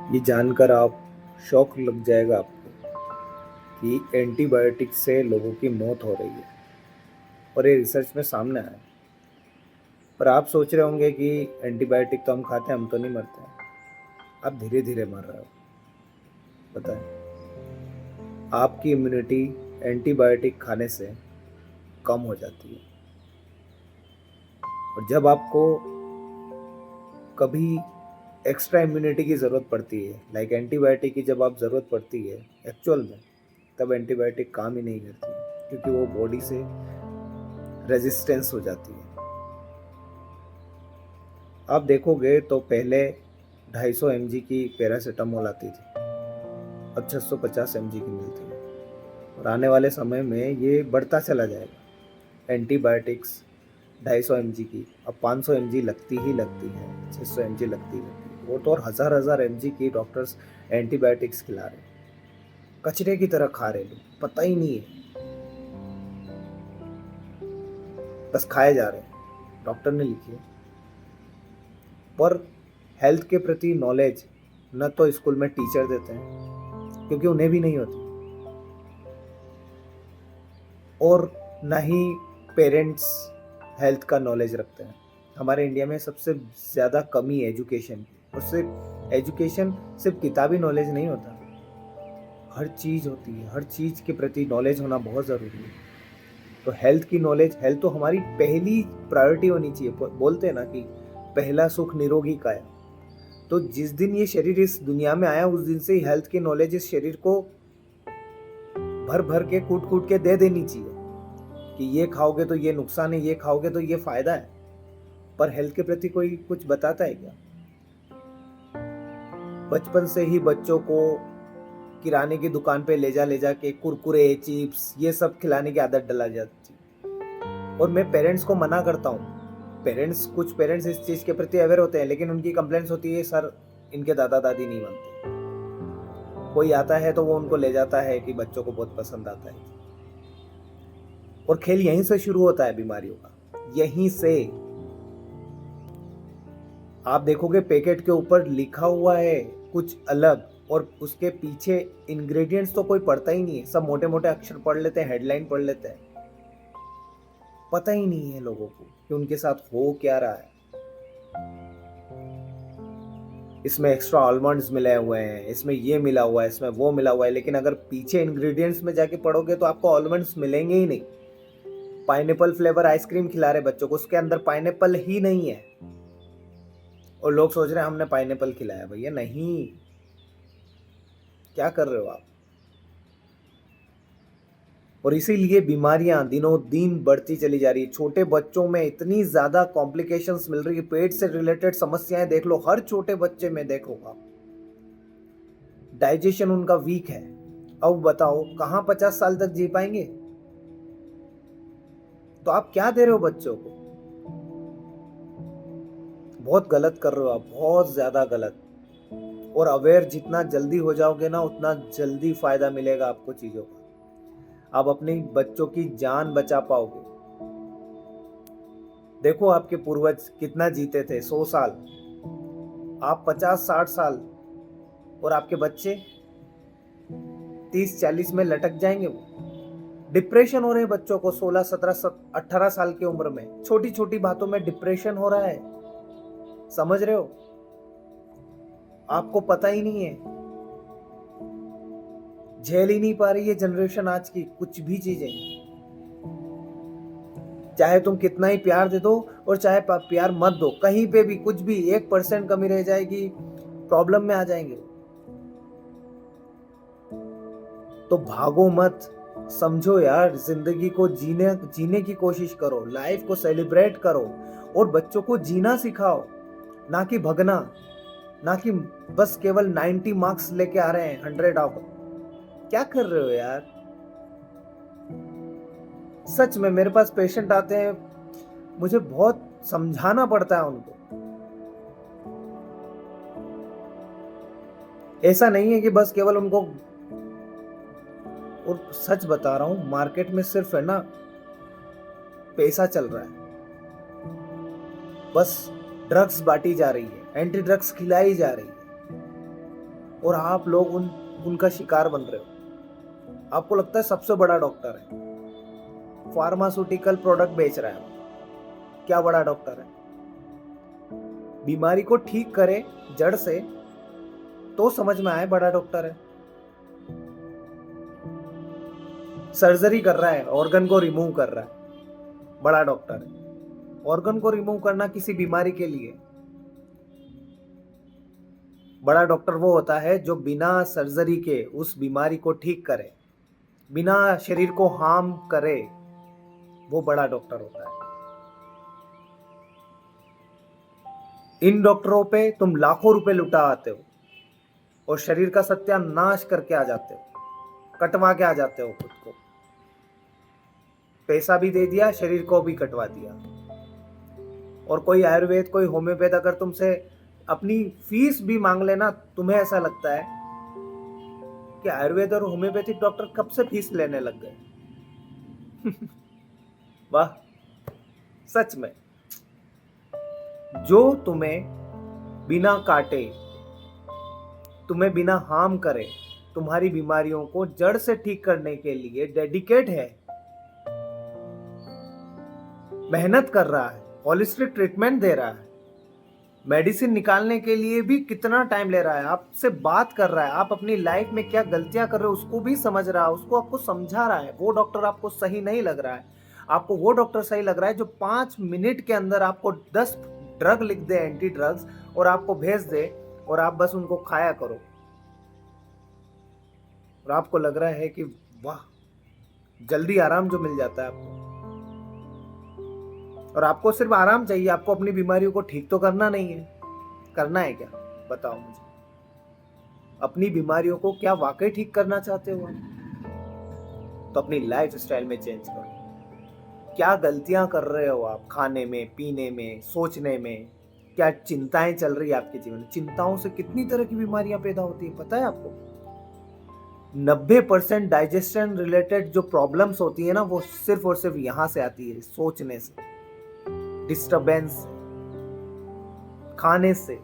ये जानकर आप शॉक लग जाएगा आपको कि एंटीबायोटिक से लोगों की मौत हो रही है और ये रिसर्च में सामने आया है। पर आप सोच रहे होंगे कि एंटीबायोटिक तो हम खाते हैं, हम तो नहीं मरते हैं। आप धीरे धीरे मर रहे हो। पता है, आपकी इम्यूनिटी एंटीबायोटिक खाने से कम हो जाती है। और जब आपको कभी एक्स्ट्रा इम्यूनिटी की ज़रूरत पड़ती है, लाइक एंटीबायोटिक की जब आप ज़रूरत पड़ती है एक्चुअल में, तब एंटीबायोटिक काम ही नहीं करती है, क्योंकि वो बॉडी से रेजिस्टेंस हो जाती है। आप देखोगे तो पहले 250 mg की पैरासीटामोल आती थी, अब 650 mg की मिलती है। और आने वाले समय में ये बढ़ता चला जाएगा। एंटीबायोटिक्स 250 mg की अब 500 mg लगती ही लगती है, 600 mg लगती ही लगती है। वो तो और हज़ार हज़ार mg की डॉक्टर्स एंटीबायोटिक्स खिला रहे हैं, कचरे की तरह खा रहे लोग, पता ही नहीं है, बस खाए जा रहे हैं। डॉक्टर ने लिखी है। पर हेल्थ के प्रति नॉलेज न तो स्कूल में टीचर देते हैं, क्योंकि उन्हें भी नहीं होती, और न ही पेरेंट्स हेल्थ का नॉलेज रखते हैं। हमारे इंडिया में सबसे ज़्यादा कमी है एजुकेशन की। और सिर्फ एजुकेशन, सिर्फ किताबी नॉलेज नहीं होता, हर चीज़ होती है। हर चीज़ के प्रति नॉलेज होना बहुत ज़रूरी है। तो हेल्थ की नॉलेज, हेल्थ तो हमारी पहली प्रायोरिटी होनी चाहिए। बोलते हैं ना कि पहला सुख निरोगी काया। तो जिस दिन ये शरीर इस दुनिया में आया, उस दिन से ही हेल्थ की नॉलेज इस शरीर को भर भर के, कूट कूट के दे देनी चाहिए कि ये खाओगे तो ये नुकसान है, ये खाओगे तो ये फायदा है। पर हेल्थ के प्रति कोई कुछ बताता है क्या? बचपन से ही बच्चों को किराने की दुकान पे ले जा के कुरकुरे, चिप्स, ये सब खिलाने की आदत डला जाती है। और मैं पेरेंट्स को मना करता हूँ। कुछ पेरेंट्स इस चीज़ के प्रति अवेयर होते हैं, लेकिन उनकी कंप्लेंट्स होती है, सर इनके दादा दादी नहीं मानते। कोई आता है तो वो उनको ले जाता है कि बच्चों को बहुत पसंद आता है। और खेल यहीं से शुरू होता है बीमारियों का, यहीं से। आप देखोगे पैकेट के ऊपर लिखा हुआ है कुछ अलग, और उसके पीछे इंग्रेडिएंट्स तो कोई पढ़ता ही नहीं है। सब मोटे मोटे अक्षर पढ़ लेते हैं, हेडलाइन पढ़ लेते हैं। पता ही नहीं है लोगों को कि उनके साथ हो क्या रहा है। इसमें एक्स्ट्रा आलमंड्स मिले हुए हैं, इसमें ये मिला हुआ है, इसमें वो मिला हुआ है। लेकिन अगर पीछे इंग्रेडिएंट्स में जाके पढ़ोगे तो आपको आलमंड्स मिलेंगे ही नहीं। पाइनएप्पल फ्लेवर आइसक्रीम खिला रहे बच्चों को, उसके अंदर पाइनएप्पल ही नहीं है, और लोग सोच रहे हैं हमने पाइनएप्पल खिलाया। भैया नहीं, क्या कर रहे हो आप? और इसीलिए बीमारियां दिनों दिन बढ़ती चली जा रही है। छोटे बच्चों में इतनी ज्यादा कॉम्प्लिकेशंस मिल रही है, पेट से रिलेटेड समस्याएं देख लो, हर छोटे बच्चे में देखो आप। डाइजेशन उनका वीक है। अब बताओ कहां 50 साल तक जी पाएंगे? तो आप क्या दे रहे हो बच्चों को? बहुत गलत कर रहे हो आप, बहुत ज्यादा गलत। और अवेयर जितना जल्दी हो जाओगे ना, उतना जल्दी फायदा मिलेगा आपको चीजों का। आप अपने बच्चों की जान बचा पाओगे। देखो आपके पूर्वज कितना जीते थे, 100 साल, आप 50-60 साल, और आपके बच्चे 30-40 में लटक जाएंगे। वो डिप्रेशन हो रहे हैं बच्चों को 16-17-18 साल की उम्र में, छोटी छोटी बातों में डिप्रेशन हो रहा है। समझ रहे हो? आपको पता ही नहीं है। झेल ही नहीं पा रही है जनरेशन आज की कुछ भी चीजें। चाहे तुम कितना ही प्यार दे दो, और चाहे प्यार मत दो, कहीं पे भी कुछ भी 1% कमी रह जाएगी, प्रॉब्लम में आ जाएंगे। तो भागो मत, समझो यार, जिंदगी को जीने की कोशिश करो, लाइफ को सेलिब्रेट करो, और बच्चों को जीना सिखाओ, ना कि भगना, ना कि बस केवल 90 मार्क्स लेके आ रहे हैं 100 आउट। क्या कर रहे हो यार? सच में मेरे पास पेशेंट आते हैं, मुझे बहुत समझाना पड़ता है उनको। ऐसा नहीं है कि बस केवल उनको, और सच बता रहा हूं, मार्केट में सिर्फ है ना पैसा चल रहा है। बस ड्रग्स बांटी जा रही है, एंटी ड्रग्स खिलाई जा रही है। और आप लोग उनका शिकार बन रहे हो। आपको लगता है सबसे बड़ा डॉक्टर है, फार्मास्यूटिकल प्रोडक्ट बेच रहा है, क्या बड़ा डॉक्टर है? बीमारी को ठीक करे जड़ से तो समझ में आए बड़ा डॉक्टर है। सर्जरी कर रहा है, ऑर्गन को रिमूव कर रहा है, बड़ा डॉक्टर है। ऑर्गन को रिमूव करना किसी बीमारी के लिए, बड़ा डॉक्टर वो होता है जो बिना सर्जरी के उस बीमारी को ठीक करे, बिना शरीर को हार्म करे, वो बड़ा डॉक्टर होता है। इन डॉक्टरों पे तुम लाखों रुपए लुटा आते हो और शरीर का सत्यानाश करके आ जाते हो, कटवा के आ जाते हो खुद को। पैसा भी दे दिया, शरीर को भी कटवा दिया। और कोई आयुर्वेद, कोई होम्योपैथ अगर तुमसे अपनी फीस भी मांग लेना, तुम्हें ऐसा लगता है कि आयुर्वेद और होम्योपैथिक डॉक्टर कब से फीस लेने लग गए। वाह, सच में जो तुम्हें बिना काटे, तुम्हें बिना हार्म करे, तुम्हारी बीमारियों को जड़ से ठीक करने के लिए डेडिकेट है, मेहनत कर रहा है, होलिस्टिक ट्रीटमेंट दे रहा है, मेडिसिन निकालने के लिए भी कितना टाइम ले रहा है, आपसे बात कर रहा है, आप अपनी लाइफ में क्या गलतियां कर रहे हो उसको भी समझ रहा है, उसको आपको समझा रहा है। वो डॉक्टर आपको सही नहीं लग रहा है, आपको वो डॉक्टर सही लग रहा है जो 5 मिनट के अंदर आपको 10 ड्रग लिख दे, एंटी ड्रग्स, और आपको भेज दे और आप बस उनको खाया करो। और आपको लग रहा है कि वाह, जल्दी आराम जो मिल जाता है आपको। और आपको सिर्फ आराम चाहिए, आपको अपनी बीमारियों को ठीक तो करना नहीं है। करना है क्या, बताओ मुझे। अपनी बीमारियों को क्या वाकई ठीक करना चाहते हो? तो अपनी लाइफ स्टाइल में चेंज करो। क्या गलतियां कर रहे हो आप, खाने में, पीने में, सोचने में? क्या चिंताएं चल रही है आपके जीवन में? चिंताओं से कितनी तरह की बीमारियां पैदा होती है, पता है आपको? 90% डाइजेशन रिलेटेड जो प्रॉब्लम्स होती है ना, वो सिर्फ और सिर्फ यहां से आती है, सोचने से, डिस्टरबेंस, खाने से।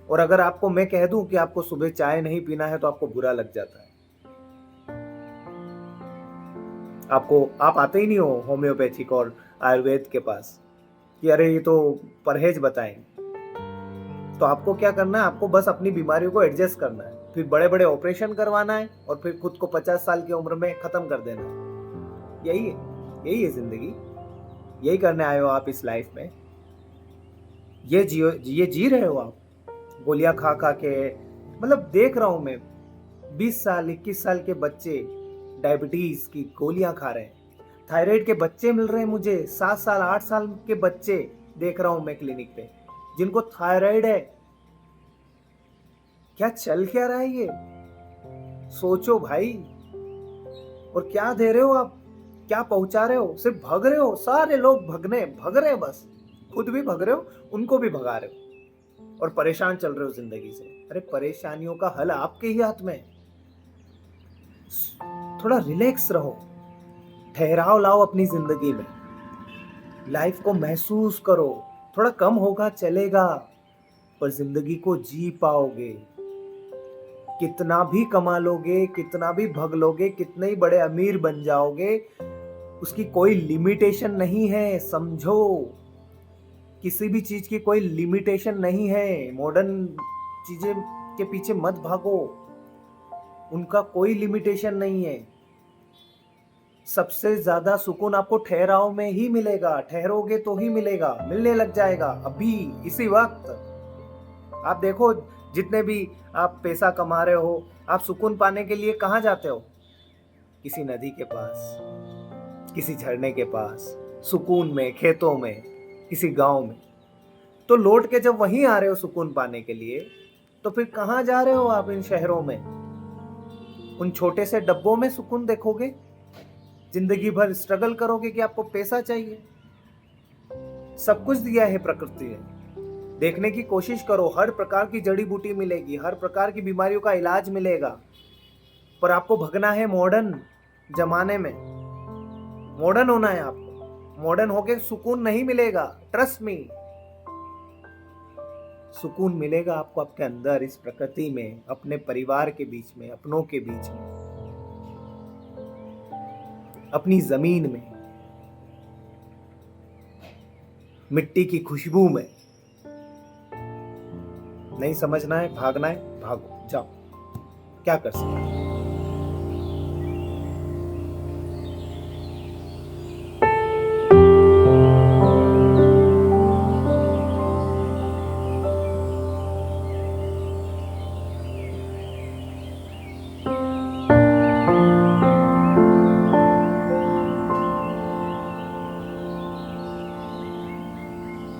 और अगर आपको मैं कह दूं कि आपको सुबह चाय नहीं पीना है तो आपको बुरा लग जाता है। आप आते ही नहीं हो होम्योपैथिक और आयुर्वेद के पास कि अरे ये तो परहेज बताएंगे। तो आपको क्या करना है, आपको बस अपनी बीमारियों को एडजस्ट करना है, फिर बड़े बड़े ऑपरेशन करवाना है और फिर खुद को 50 साल की उम्र में खत्म कर देना है। यही है जिंदगी, यही करने आए हो आप इस लाइफ में। ये जी रहे हो आप, गोलियां खा खा के। मतलब देख रहा हूं मैं 20 साल 21 साल के बच्चे डायबिटीज की गोलियां खा रहे हैं, थायराइड के बच्चे मिल रहे हैं मुझे, 7 साल 8 साल के बच्चे देख रहा हूं मैं क्लिनिक पे जिनको थायराइड है। क्या चल क्या रहा है ये, सोचो भाई। और क्या दे रहे हो आप, क्या पहुंचा रहे हो? सिर्फ भग रहे हो, सारे लोग भग रहे हैं, बस खुद भी भग रहे हो, उनको भी भगा रहे हो और परेशान चल रहे हो जिंदगी से। अरे परेशानियों का हल आपके ही हाथ में है। थोड़ा रिलैक्स रहो, ठहराव लाओ अपनी जिंदगी में, लाइफ को महसूस करो। थोड़ा कम होगा चलेगा, पर जिंदगी को जी पाओगे। कितना भी कमा लोगे, कितना भी भग लोगे, कितने ही बड़े अमीर बन जाओगे, उसकी कोई लिमिटेशन नहीं है, समझो। किसी भी चीज की कोई लिमिटेशन नहीं है। मॉडर्न चीजें के पीछे मत भागो, उनका कोई लिमिटेशन नहीं है। सबसे ज्यादा सुकून आपको ठहराव में ही मिलेगा, ठहरोगे तो ही मिलेगा, मिलने लग जाएगा अभी इसी वक्त। आप देखो, जितने भी आप पैसा कमा रहे हो, आप सुकून पाने के लिए कहाँ जाते हो? किसी नदी के पास, किसी झरने के पास, सुकून में, खेतों में, किसी गांव में। तो लौट के जब वहीं आ रहे हो सुकून पाने के लिए, तो फिर कहाँ जा रहे हो आप इन शहरों में? उन छोटे से डब्बों में सुकून देखोगे? जिंदगी भर स्ट्रगल करोगे कि आपको पैसा चाहिए? सब कुछ दिया है प्रकृति ने, देखने की कोशिश करो। हर प्रकार की जड़ी बूटी मिलेगी, हर प्रकार की बीमारियों का इलाज मिलेगा, पर आपको भगना है मॉडर्न जमाने में। मॉडर्न होना है आपको, मॉडर्न होके सुकून नहीं मिलेगा, ट्रस्ट मी। सुकून मिलेगा आपको आपके अंदर, इस प्रकृति में, अपने परिवार के बीच में, अपनों के बीच में, अपनी जमीन में, मिट्टी की खुशबू में। नहीं समझना है, भागना है, भागो, जाओ, क्या कर सकते हैं।